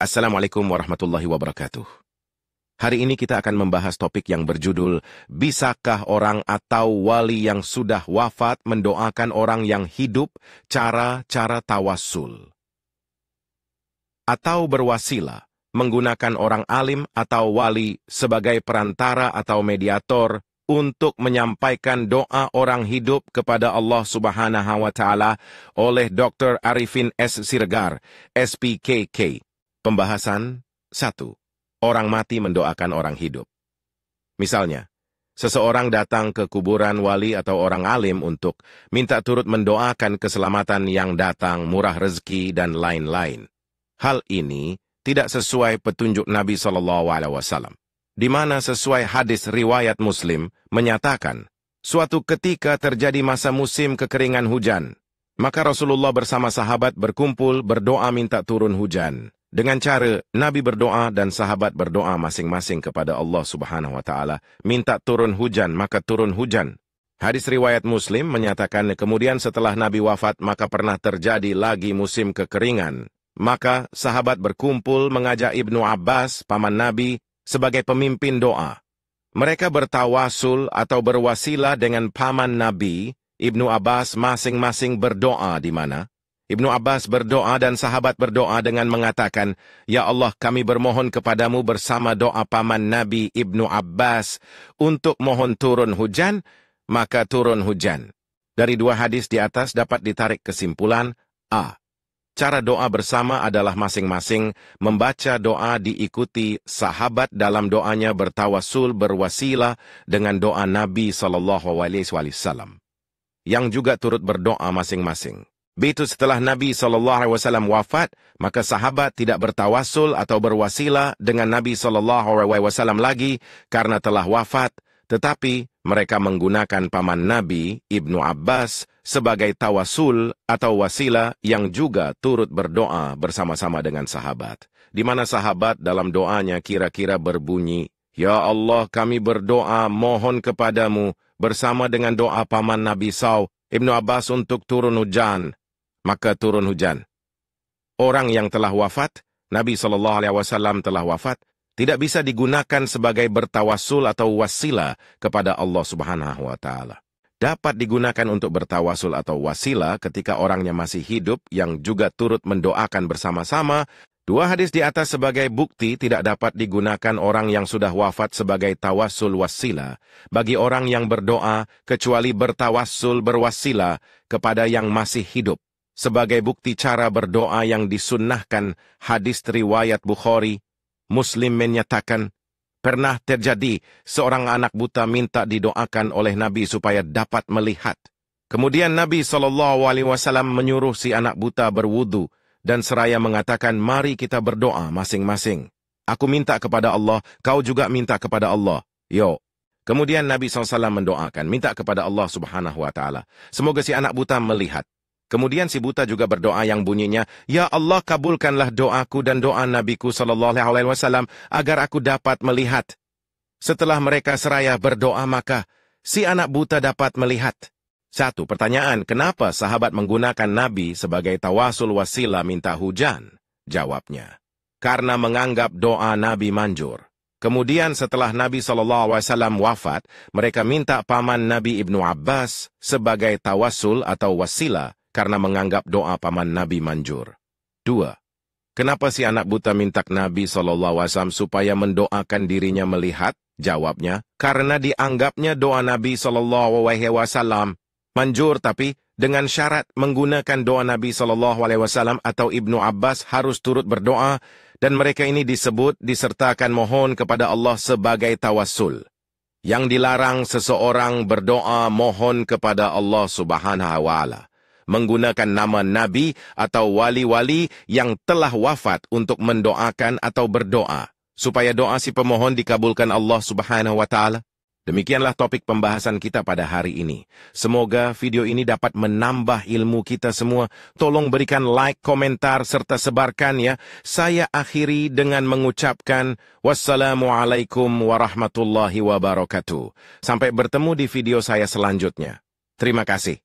Assalamualaikum warahmatullahi wabarakatuh. Hari ini kita akan membahas topik yang berjudul, bisakah orang atau wali yang sudah wafat mendoakan orang yang hidup, cara-cara tawassul atau berwasilah, menggunakan orang alim atau wali sebagai perantara atau mediator untuk menyampaikan doa orang hidup kepada Allah Subhanahu wa Ta'ala oleh Dr. Arifin S. Siregar, SPKK. Pembahasan 1. Orang mati mendoakan orang hidup. Misalnya, seseorang datang ke kuburan wali atau orang alim untuk minta turut mendoakan keselamatan yang datang, murah rezeki, dan lain-lain. Hal ini tidak sesuai petunjuk Nabi SAW, di mana sesuai hadis riwayat Muslim menyatakan, suatu ketika terjadi masa musim kekeringan hujan, maka Rasulullah bersama sahabat berkumpul berdoa minta turun hujan. Dengan cara, Nabi berdoa dan sahabat berdoa masing-masing kepada Allah Subhanahu wa Ta'ala, minta turun hujan, maka turun hujan. Hadis riwayat Muslim menyatakan, kemudian setelah Nabi wafat, maka pernah terjadi lagi musim kekeringan. Maka sahabat berkumpul mengajak Ibnu Abbas, paman Nabi, sebagai pemimpin doa. Mereka bertawasul atau berwasilah dengan paman Nabi. Ibnu Abbas masing-masing berdoa di mana? Ibnu Abbas berdoa dan sahabat berdoa dengan mengatakan, Ya Allah, kami bermohon kepadamu bersama doa paman Nabi Ibnu Abbas untuk mohon turun hujan, maka turun hujan. Dari dua hadis di atas dapat ditarik kesimpulan, A. Cara doa bersama adalah masing-masing membaca doa diikuti sahabat dalam doanya bertawasul berwasilah dengan doa Nabi SAW, yang juga turut berdoa masing-masing. Begitu setelah Nabi SAW wafat, maka sahabat tidak bertawasul atau berwasilah dengan Nabi SAW lagi karena telah wafat, tetapi mereka menggunakan paman Nabi, Ibnu Abbas, sebagai tawasul atau wasilah yang juga turut berdoa bersama-sama dengan sahabat. Di mana sahabat dalam doanya kira-kira berbunyi, Ya Allah, kami berdoa mohon kepadamu bersama dengan doa paman Nabi Ibnu Abbas untuk turun hujan. Maka turun hujan. Orang yang telah wafat, Nabi SAW telah wafat, tidak bisa digunakan sebagai bertawasul atau wasilah kepada Allah Subhanahu wa Ta'ala. Dapat digunakan untuk bertawasul atau wasilah ketika orangnya masih hidup yang juga turut mendoakan bersama-sama. Dua hadis di atas sebagai bukti tidak dapat digunakan orang yang sudah wafat sebagai tawasul wasilah bagi orang yang berdoa kecuali bertawasul berwasilah kepada yang masih hidup. Sebagai bukti cara berdoa yang disunnahkan, hadis riwayat Bukhari, Muslim menyatakan, pernah terjadi seorang anak buta minta didoakan oleh Nabi supaya dapat melihat. Kemudian Nabi SAW menyuruh si anak buta berwudu dan seraya mengatakan, mari kita berdoa masing-masing. Aku minta kepada Allah, kau juga minta kepada Allah. Yo. Kemudian Nabi SAW mendoakan, minta kepada Allah Subhanahu wa Ta'ala. Semoga si anak buta melihat. Kemudian si buta juga berdoa yang bunyinya, Ya Allah, kabulkanlah doaku dan doa Nabiku SAW agar aku dapat melihat. Setelah mereka seraya berdoa, maka si anak buta dapat melihat. Satu pertanyaan, kenapa sahabat menggunakan Nabi sebagai tawasul wasilah minta hujan? Jawabnya, karena menganggap doa Nabi manjur. Kemudian setelah Nabi SAW wafat, mereka minta paman Nabi Ibnu Abbas sebagai tawasul atau wasilah, karena menganggap doa paman Nabi manjur. 2. Kenapa si anak buta minta Nabi SAW supaya mendoakan dirinya melihat? Jawabnya, karena dianggapnya doa Nabi SAW manjur, tapi dengan syarat menggunakan doa Nabi SAW atau Ibnu Abbas harus turut berdoa, dan mereka ini disebut disertakan mohon kepada Allah sebagai tawasul. Yang dilarang seseorang berdoa mohon kepada Allah Subhanahu wa Ta'ala menggunakan nama Nabi atau wali-wali yang telah wafat untuk mendoakan atau berdoa, supaya doa si pemohon dikabulkan Allah Subhanahu wa Ta'ala. Demikianlah topik pembahasan kita pada hari ini. Semoga video ini dapat menambah ilmu kita semua. Tolong berikan like, komentar, serta sebarkan ya. Saya akhiri dengan mengucapkan wassalamualaikum warahmatullahi wabarakatuh. Sampai bertemu di video saya selanjutnya. Terima kasih.